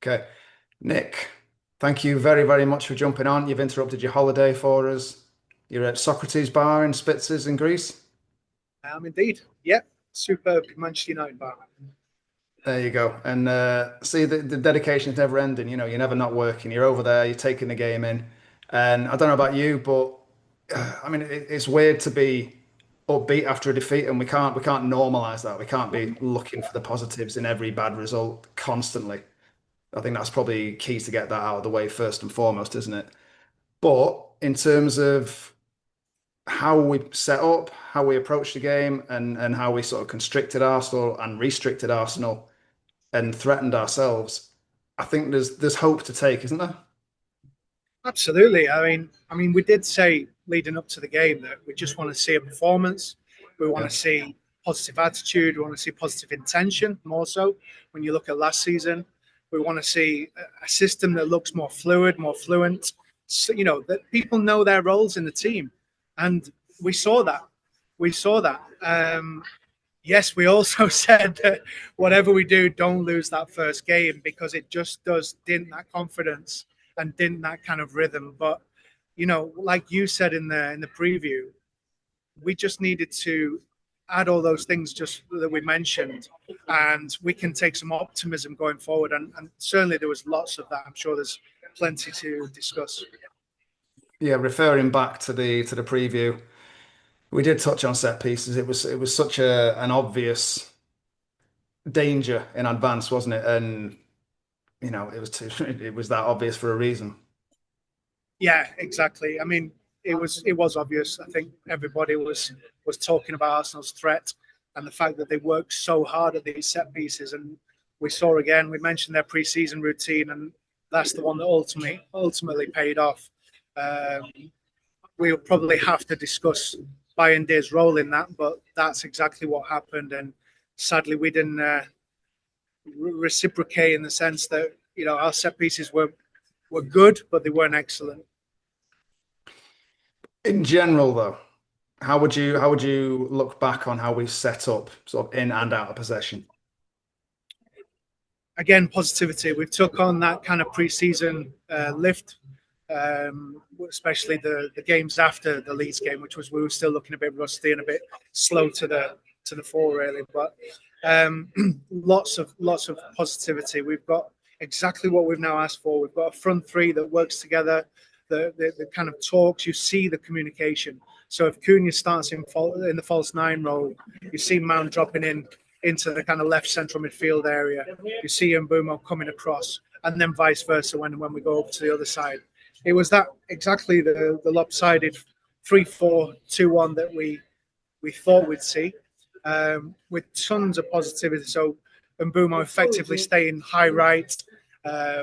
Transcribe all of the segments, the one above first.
Okay. Nick, thank you very, very much for jumping on. You've interrupted your holiday for us. You're at Socrates Bar in Spitzes in Greece. Indeed. Yep. Superb Manchester United bar. There you go. And see, the dedication is never ending. You're never not working. You're over there, you're taking the game in. And I don't know about you, but I mean, it's weird to be upbeat after a defeat, and we can't normalize that. We can't be looking for the positives in every bad result constantly. I think that's probably key to get that out of the way first and foremost, isn't it? But in terms of how we set up, how we approached the game, and how we sort of constricted Arsenal and restricted Arsenal and threatened ourselves, I think there's hope to take, isn't there? Absolutely. I mean, we did say leading up to the game that we just want to see a performance. We want Yeah. to see positive attitude. We want to see positive intention more so. When you look at last season, we want to see a system that looks more fluid, more fluent. So, that people know their roles in the team, and we saw that. We saw that. Yes, we also said that whatever we do, don't lose that first game because it just does dint that confidence and didn't that kind of rhythm. But like you said in the preview, we just needed to add all those things just that we mentioned, and we can take some optimism going forward. And certainly there was lots of that. I'm sure there's plenty to discuss. Yeah, referring back to the preview, we did touch on set pieces. It was such an obvious danger in advance, wasn't it? And it was that obvious for a reason. Yeah, exactly. I mean, it was obvious. I think everybody was talking about Arsenal's threat and the fact that they worked so hard at these set pieces. And we saw again. We mentioned their pre-season routine, and that's the one that ultimately paid off. Um, we'll probably have to discuss Bayern's role in that, but that's exactly what happened. And sadly, we didn't reciprocate in the sense that our set pieces were good, but they weren't excellent. In general, though, how would you look back on how we set up sort of in and out of possession? Again, positivity. We've took on that kind of pre-season lift, especially the games after the Leeds game, which was we were still looking a bit rusty and a bit slow to the fore, really. But lots of positivity. We've got exactly what we've now asked for. We've got a front three that works together. The kind of talks. You see the communication. So if Cunha starts in the false nine role, you see Mount dropping into the kind of left central midfield area. You see Mbumo coming across, and then vice versa when we go up to the other side. It was that exactly the lopsided 3-4-2-1 that we thought we'd see, with tons of positivity. So Mbumo effectively staying high right,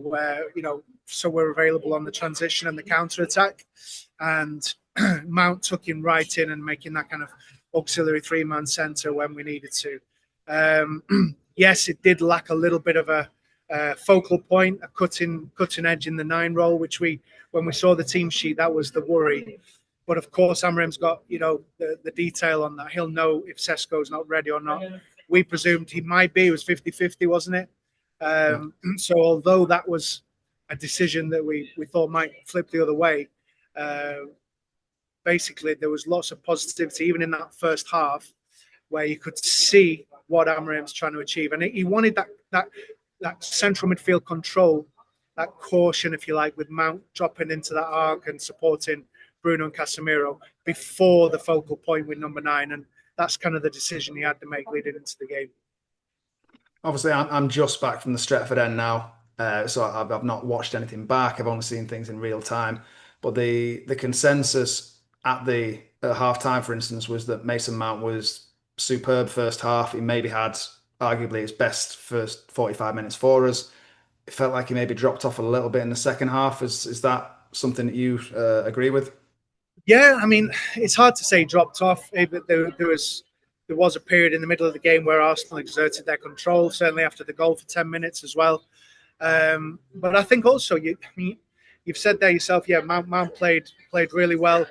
where so we're available on the transition and the counter attack, and Mount tucking right in and making that kind of auxiliary three-man centre when we needed to. Yes, it did lack a little bit of a focal point, a cutting edge in the nine role, which when we saw the team sheet, that was the worry. But of course, Amram's got the detail on that. He'll know if Sesko's not ready or not. We presumed he might be. It was 50-50, wasn't it? Yeah. So although that was a decision that we thought might flip the other way, uh, basically there was lots of positivity even in that first half where you could see what Amarim's trying to achieve, and he wanted that central midfield control, that caution, if you like, with Mount dropping into that arc and supporting Bruno and Casemiro before the focal point with number 9, and that's kind of the decision he had to make leading into the game. Obviously, I'm just back from the Stretford end now, so I've not watched anything back. I've only seen things in real time. But the consensus at half time, for instance, was that Mason Mount was superb first half. He maybe had arguably his best first 45 minutes for us. It felt like he maybe dropped off a little bit in the second half. Is that something that you agree with? Yeah, I mean, it's hard to say dropped off. But there was a period in the middle of the game where Arsenal exerted their control, certainly after the goal for 10 minutes as well. But I think also you've said there yourself, yeah, Mount played really well,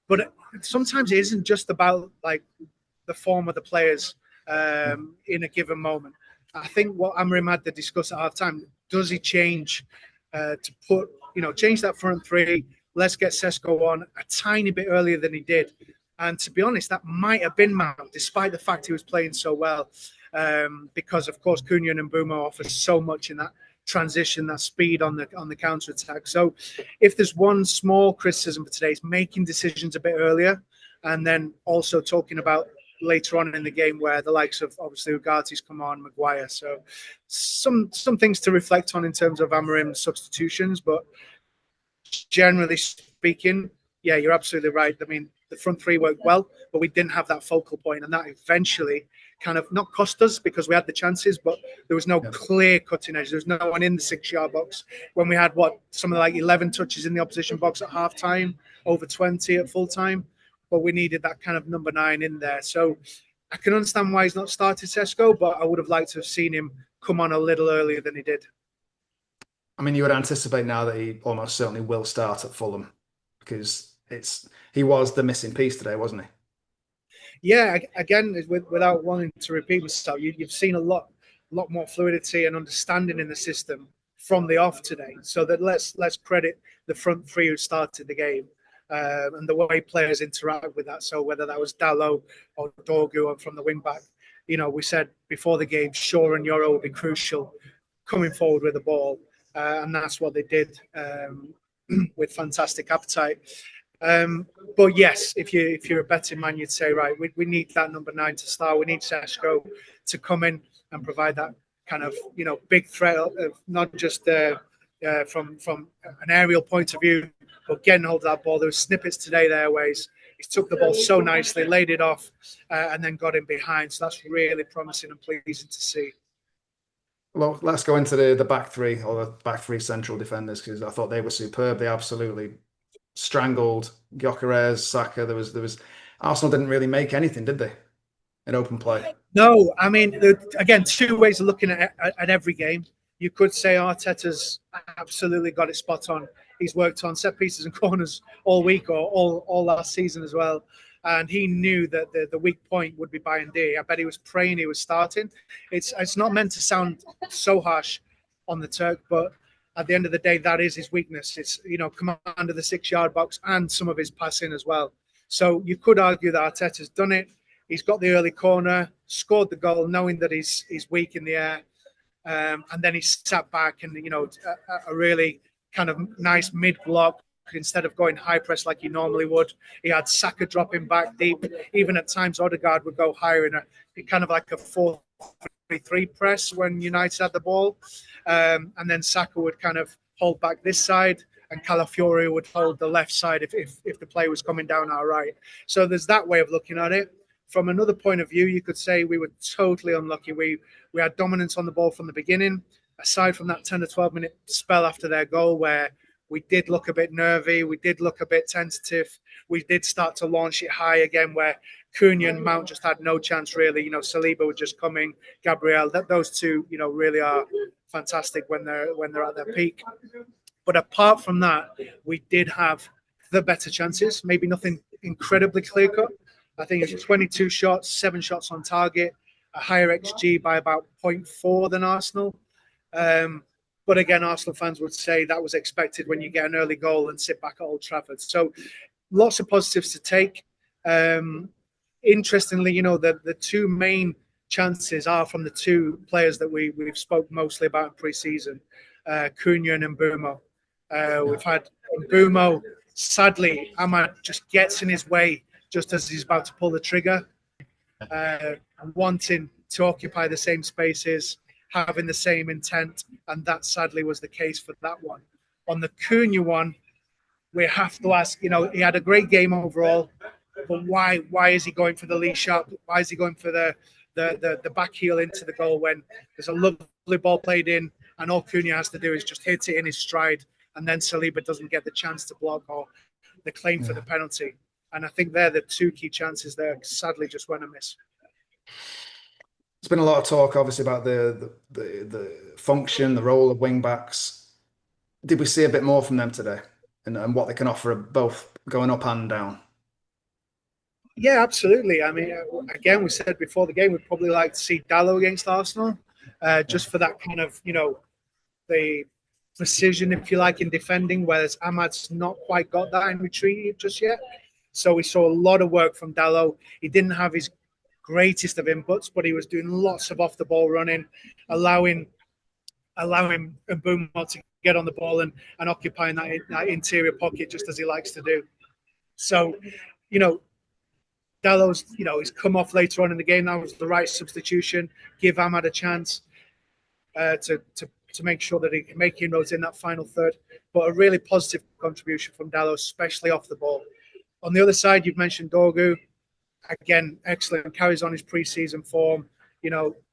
but sometimes it isn't just about like the form of the players in a given moment. I think what Amrim had to discuss at half time, does he change to put, change that front three? Let's get Sesko on a tiny bit earlier than he did. And to be honest, that might have been Mount, despite the fact he was playing so well, because of course Cunha and Mbeumo offer so much in that transition, that speed on the counter attack. So, if there's one small criticism for today, it's making decisions a bit earlier, and then also talking about later on in the game where the likes of obviously Ugarte's come on, Maguire. So, some things to reflect on in terms of Amorim's substitutions, but generally speaking, yeah, you're absolutely right. I mean, the front three worked well, but we didn't have that focal point, and that eventually kind of not cost us because we had the chances, but there was no clear cutting edge. There was no one in the 6-yard box when we had something like 11 touches in the opposition box at half time, over 20 at full time, but we needed that kind of number 9 in there. So I can understand why he's not started Sesko, but I would have liked to have seen him come on a little earlier than he did. I mean, you would anticipate now that he almost certainly will start at Fulham because he was the missing piece today, wasn't he? Yeah, again, without wanting to repeat myself, you've seen a lot more fluidity and understanding in the system from the off today. So that let's credit the front three who started the game and the way players interact with that. So whether that was Dalot or Dorgu or from the wing back, we said before the game, Shaw and Yoro would be crucial coming forward with the ball, and that's what they did with fantastic appetite. But yes, if you're a betting man, you'd say, right, we need that number 9 to start. We need Sesko to come in and provide that kind of big threat of not just from an aerial point of view, but getting hold of that ball. There were snippets today there where he took the ball so nicely, laid it off, and then got in behind. So that's really promising and pleasing to see. Well, let's go into the back three or the back three central defenders because I thought they were superb. They absolutely strangled Gyökeres, Saka. There was Arsenal didn't really make anything, did they? In open play. No, I mean, again, two ways of looking at every game. You could say Arteta's absolutely got it spot on. He's worked on set pieces and corners all week or all last season as well. And he knew that the weak point would be Bayern. I bet he was praying he was starting. It's not meant to sound so harsh on the Turk, but at the end of the day, that is his weakness. It's, command of the 6-yard box and some of his passing as well. So you could argue that Arteta's done it. He's got the early corner, scored the goal, knowing that he's weak in the air. And then he sat back and, a really kind of nice mid-block instead of going high press like he normally would. He had Saka dropping back deep. Even at times, Odegaard would go higher in a kind of like a 4-3 press when United had the ball. And then Saka would kind of hold back this side and Calafiori would hold the left side if the play was coming down our right. So there's that way of looking at it. From another point of view, you could say we were totally unlucky. We had dominance on the ball from the beginning, aside from that 10 to 12-minute spell after their goal where we did look a bit nervy, we did look a bit tentative, we did start to launch it high again where Cunha and Mount just had no chance really. Saliba was just coming, Gabriel, those two, really are fantastic when they're at their peak. But apart from that, we did have the better chances, maybe nothing incredibly clear-cut. I think it's 22 shots, 7 shots on target, a higher XG by about 0.4 than Arsenal. But again, Arsenal fans would say that was expected when you get an early goal and sit back at Old Trafford. So lots of positives to take. Interestingly, the two main chances are from the two players that we've spoke mostly about in pre-season, Cunha and Mbeumo. We've had Mbeumo, sadly, Ahmad just gets in his way just as he's about to pull the trigger, wanting to occupy the same spaces, having the same intent, and that sadly was the case for that one. On the Cunha one, we have to ask, he had a great game overall, but why is he going for the Lee Sharp? Why is he going for the back heel into the goal when there's a lovely ball played in and all Cunha has to do is just hit it in his stride and then Saliba doesn't get the chance to block or the claim for the penalty. And I think they're the two key chances there. Sadly, just went amiss. There's been a lot of talk, obviously, about the function, the role of wing backs. Did we see a bit more from them today, and what they can offer both going up and down? Yeah, absolutely. I mean, again, we said before the game we'd probably like to see Dalot against Arsenal, just for that kind of the precision, if you like, in defending, whereas Ahmad's not quite got that in retreat just yet. So we saw a lot of work from Dallo. He didn't have his greatest of inputs, but he was doing lots of off the ball running, allowing Mbeumo to get on the ball and occupying that interior pocket just as he likes to do. So, Dallo's, he's come off later on in the game. That was the right substitution. Give Ahmad a chance to make sure that he can make inroads in that final third. But a really positive contribution from Dallo, especially off the ball. On the other side, you've mentioned Dorgu. Again, excellent. Carries on his pre-season form.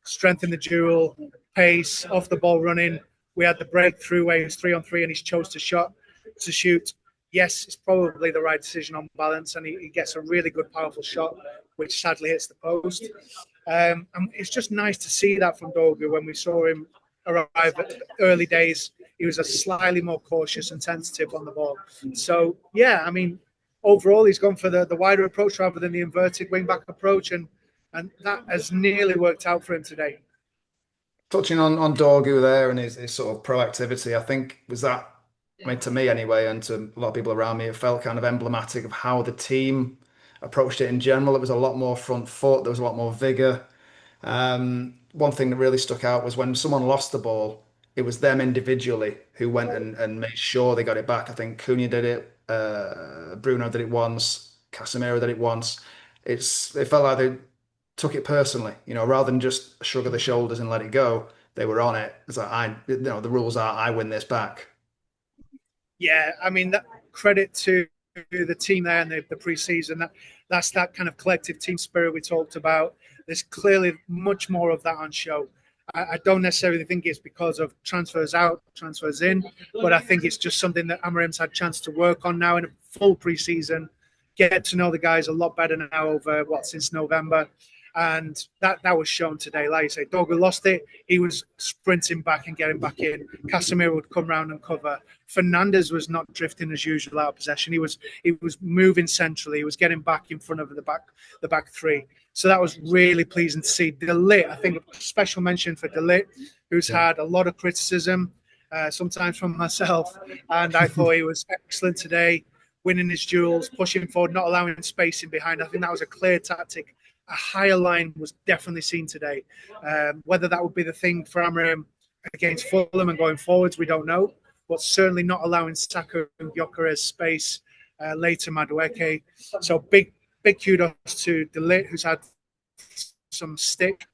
Strength in the duel, pace, off the ball running. We had the breakthrough where he was 3-on-3 and he's chose to shoot. Yes, it's probably the right decision on balance, and he gets a really good, powerful shot, which sadly hits the post. And it's just nice to see that from Dorgu. When we saw him arrive at early days, he was a slightly more cautious and tentative on the ball. So, yeah, I mean, overall, he's gone for the wider approach rather than the inverted wing-back approach, and that has nearly worked out for him today. Touching on Dorgu there and his sort of proactivity, I think was that, I mean, to me anyway, and to a lot of people around me, it felt kind of emblematic of how the team approached it in general. It was a lot more front foot. There was a lot more vigor. One thing that really stuck out was when someone lost the ball, it was them individually who went and made sure they got it back. I think Cunha did it, Bruno did it once, Casemiro did it once. It felt like they took it personally, rather than just shrug of the shoulders and let it go. They were on it. It's like the rules are I win this back. Yeah, I mean, that credit to the team there and the pre-season. That's that kind of collective team spirit we talked about. There's clearly much more of that on show. I don't necessarily think it's because of transfers out, transfers in, but I think it's just something that Amorim's had a chance to work on now in a full pre-season, get to know the guys a lot better now over, since November. And that was shown today. Like you say, Dorgu lost it. He was sprinting back and getting back in. Casemiro would come round and cover. Fernandes was not drifting as usual out of possession. He was moving centrally. He was getting back in front of the back three. So that was really pleasing to see. De Ligt, I think, a special mention for De Ligt, who's had a lot of criticism, sometimes from myself. And I thought he was excellent today, winning his duels, pushing forward, not allowing space in behind. I think that was a clear tactic. A higher line was definitely seen today. Whether that would be the thing for Amorim against Fulham and going forwards, we don't know. But certainly not allowing Saka and Gyökeres space, later Madueke. So big kudos to De Ligt, who's had some stick.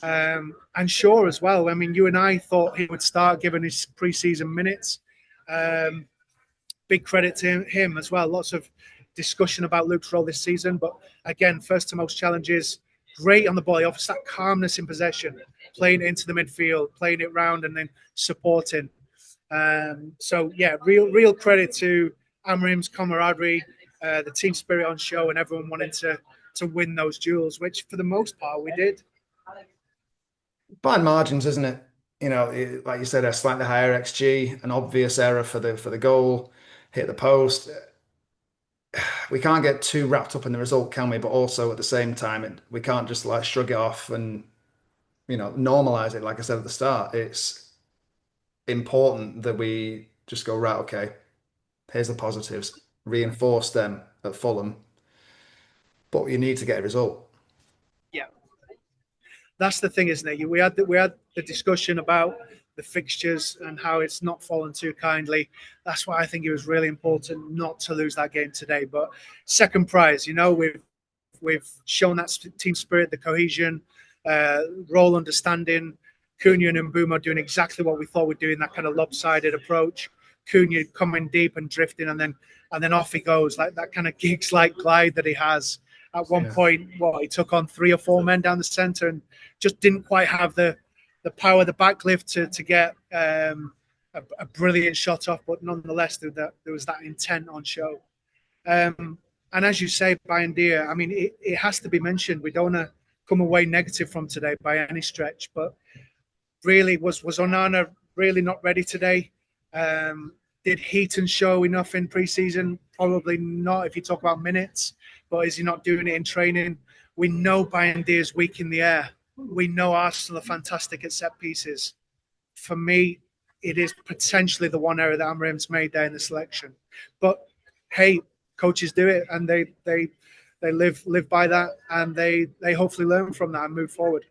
And Shaw as well. I mean, you and I thought he would start given his pre-season minutes. Big credit to him as well. Lots of discussion about Luke's role this season, but again, first to most challenges, great on the ball. He offers that calmness in possession, playing it into the midfield, playing it round, and then supporting. So yeah, real credit to Amorim's camaraderie, the team spirit on show, and everyone wanting to win those duels, which for the most part we did. By margins, isn't it? Like you said, a slightly higher XG, an obvious error for the goal, hit the post. We can't get too wrapped up in the result, can we? But also at the same time, we can't just like shrug it off and normalize it. Like I said at the start, it's important that we just go, right, okay, here's the positives, reinforce them at Fulham, but you need to get a result. Yeah, that's the thing, isn't it? We had the discussion about the fixtures and how it's not fallen too kindly. That's why I think it was really important not to lose that game today. But second prize, we've shown that team spirit, the cohesion, role understanding. Cunha and Mbeumo doing exactly what we thought we'd do in that kind of lopsided approach. Cunha coming deep and drifting, and then off he goes, like that kind of Giggs-like glide that he has. At one point, he took on 3 or 4 men down the centre and just didn't quite have the power, the backlift to get a brilliant shot off, but nonetheless, there was that intent on show. And as you say, Bayendier, I mean, it has to be mentioned. We don't want to come away negative from today by any stretch, but really, was Onana really not ready today? Did Heaton show enough in pre-season? Probably not if you talk about minutes, but is he not doing it in training? We know Bayendier's weak in the air. We know Arsenal are fantastic at set pieces. For me, it is potentially the one error that Amram's made there in the selection. But hey, coaches do it, and they live by that, and they hopefully learn from that and move forward.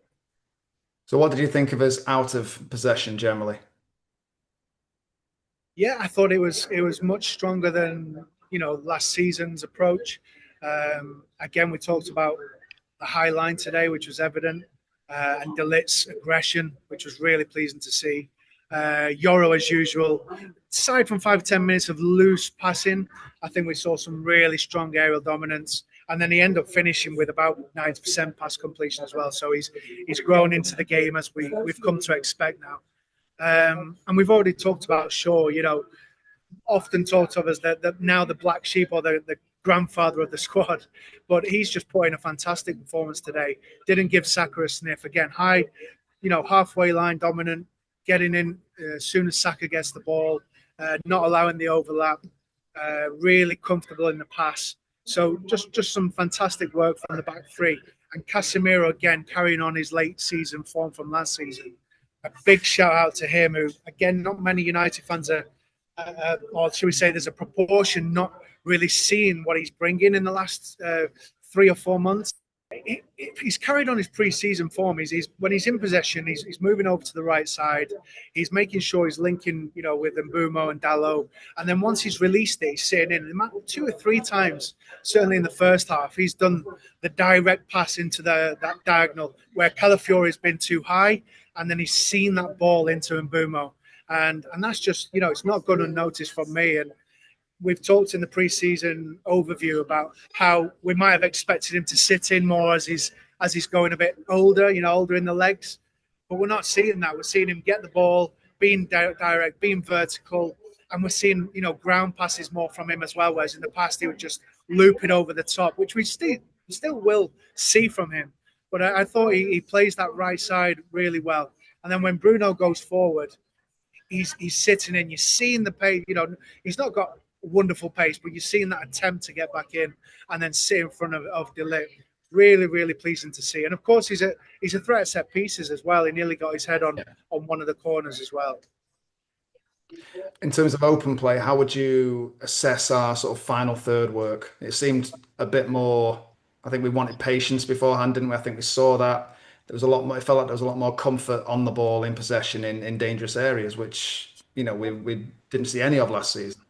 So what did you think of us out of possession generally? Yeah, I thought it was much stronger than last season's approach. Again, we talked about the high line today, which was evident, and Delit's aggression, which was really pleasing to see. Yoro, as usual, aside from 5 to 10 minutes of loose passing, I think we saw some really strong aerial dominance. And then he ended up finishing with about 90% pass completion as well. So he's grown into the game as we've come to expect now. And we've already talked about Shaw, often thought of as that now the black sheep or the grandfather of the squad, but he's just put in a fantastic performance today. Didn't give Saka a sniff. Again, high, halfway line dominant, getting in as soon as Saka gets the ball, not allowing the overlap, really comfortable in the pass. So just some fantastic work from the back three. And Casemiro, again, carrying on his late season form from last season. A big shout out to him, who, again, not many United fans are, or should we say there's a proportion not really seeing what he's bringing in the last 3 or 4 months. He's carried on his pre-season form. He's when he's in possession, he's moving over to the right side. He's making sure he's linking, with Mbumo and Dalot. And then once he's released it, he's sitting in. And 2 or 3 times, certainly in the first half, he's done the direct pass into that diagonal where Calafiori's been too high, and then he's seen that ball into Mbumo. And that's just, it's not gone unnoticed from me. And we've talked in the pre-season overview about how we might have expected him to sit in more as he's going a bit older, older in the legs. But we're not seeing that. We're seeing him get the ball, being direct, being vertical, and we're seeing, ground passes more from him as well, whereas in the past he would just loop it over the top, which we still will see from him. But I thought he plays that right side really well. And then when Bruno goes forward, he's sitting in. You're seeing the pace. He's not got wonderful pace, but you're seeing that attempt to get back in and then sit in front of Delit. Really, really pleasing to see. And of course, he's a threat at set pieces as well. He nearly got his head on one of the corners as well. In terms of open play, how would you assess our sort of final third work? It seemed a bit more. I think we wanted patience beforehand, didn't we? I think we saw that. There was a lot more. It felt like there was a lot more comfort on the ball in possession in dangerous areas, which we didn't see any of last season.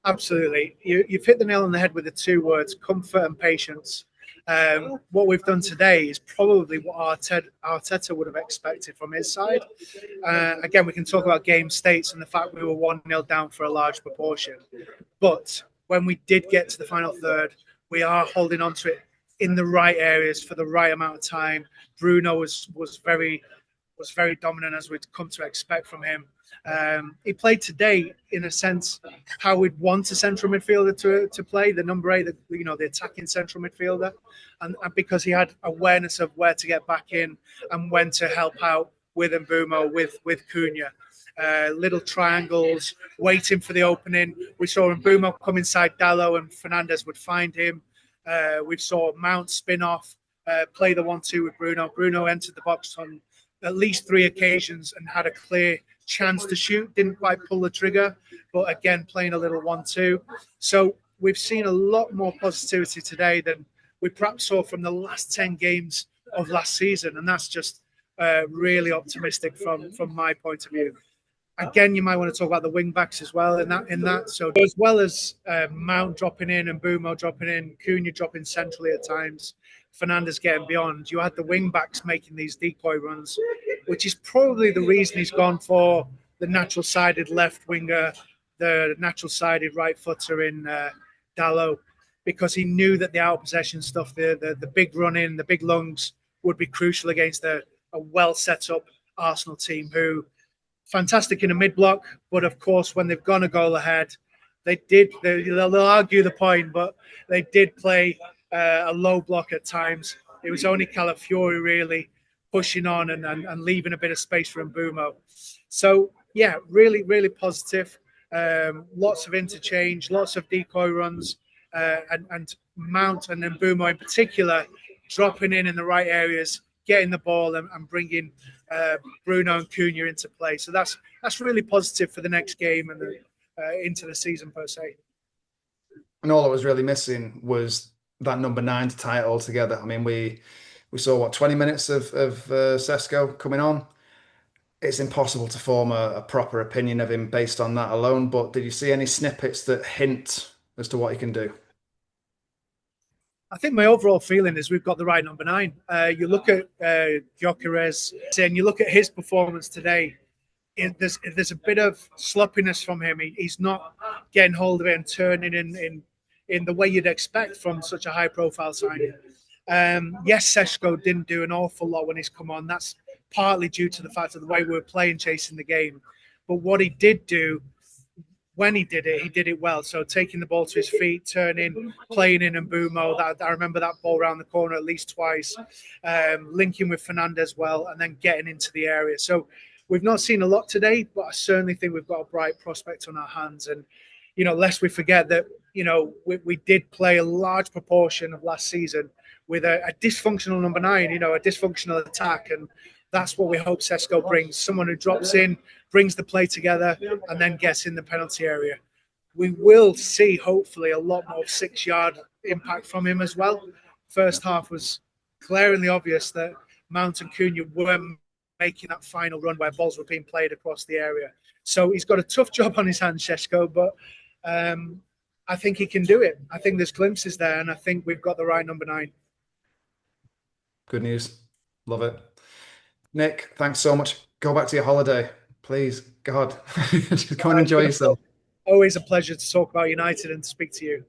Absolutely. You've hit the nail on the head with the 2 words, comfort and patience. What we've done today is probably what Arteta would have expected from his side. Again, we can talk about game states and the fact we were 1-0 down for a large proportion. But when we did get to the final third, we are holding on to it in the right areas for the right amount of time. Bruno was very dominant, as we'd come to expect from him. He played today in a sense how we'd want a central midfielder to play, the number 8, the attacking central midfielder, and because he had awareness of where to get back in and when to help out with Mbumo, with Cunha. Little triangles, waiting for the opening. We saw Mbumo come inside Dalot and Fernandes would find him. We saw Mount spin off, play the 1-2 with Bruno. Bruno entered the box on at least 3 occasions and had a clear chance to shoot. Didn't quite pull the trigger, but again, playing a little 1-2. So we've seen a lot more positivity today than we perhaps saw from the last 10 games of last season. And that's just really optimistic from my point of view. Again, you might want to talk about the wing backs as well in that. So as well as Mount dropping in and Mbumo dropping in, Cunha dropping centrally at times, Fernandes getting beyond, you had the wing backs making these decoy runs, which is probably the reason he's gone for the natural sided left winger, the natural sided right footer in Dalot, because he knew that the out possession stuff, the big run in, the big lungs would be crucial against a well set up Arsenal team who fantastic in a mid block, but of course when they've gone a goal ahead, they'll argue the point, but they did play a low block at times. It was only Calafiori really pushing on and leaving a bit of space for Mbumo. So yeah, really, really positive. Lots of interchange, lots of decoy runs, and Mount and Mbumo in particular dropping in the right areas, getting the ball and bringing Bruno and Cunha into play. So that's really positive for the next game and into the season per se. And all I was really missing was that number nine to tie it all together. I mean, we saw what 20 minutes of Sesko coming on. It's impossible to form a proper opinion of him based on that alone. But did you see any snippets that hint as to what he can do? I think my overall feeling is we've got the right number nine. You look at Gyökeres and you look at his performance today. There's a bit of sloppiness from him. He's not getting hold of it and turning in the way you'd expect from such a high profile signing. Yes, Seshko didn't do an awful lot when he's come on. That's partly due to the fact of the way we were playing, chasing the game. But what he did do, when he did it well. So taking the ball to his feet, turning, playing in Mbumo. I remember that ball around the corner at least twice, linking with Fernandez well, and then getting into the area. So we've not seen a lot today, but I certainly think we've got a bright prospect on our hands. And, lest we forget that, we did play a large proportion of last season with a dysfunctional number nine, a dysfunctional attack. And that's what we hope Sesko brings. Someone who drops in, brings the play together, and then gets in the penalty area. We will see, hopefully, a lot more 6-yard impact from him as well. First half was glaringly obvious that Mount and Cunha weren't making that final run where balls were being played across the area. So he's got a tough job on his hands, Sesko, but I think he can do it. I think there's glimpses there, and I think we've got the right number nine. Good news. Love it. Nick, thanks so much. Go back to your holiday, please. God, just go and enjoy yourself. Always a pleasure to talk about United and to speak to you.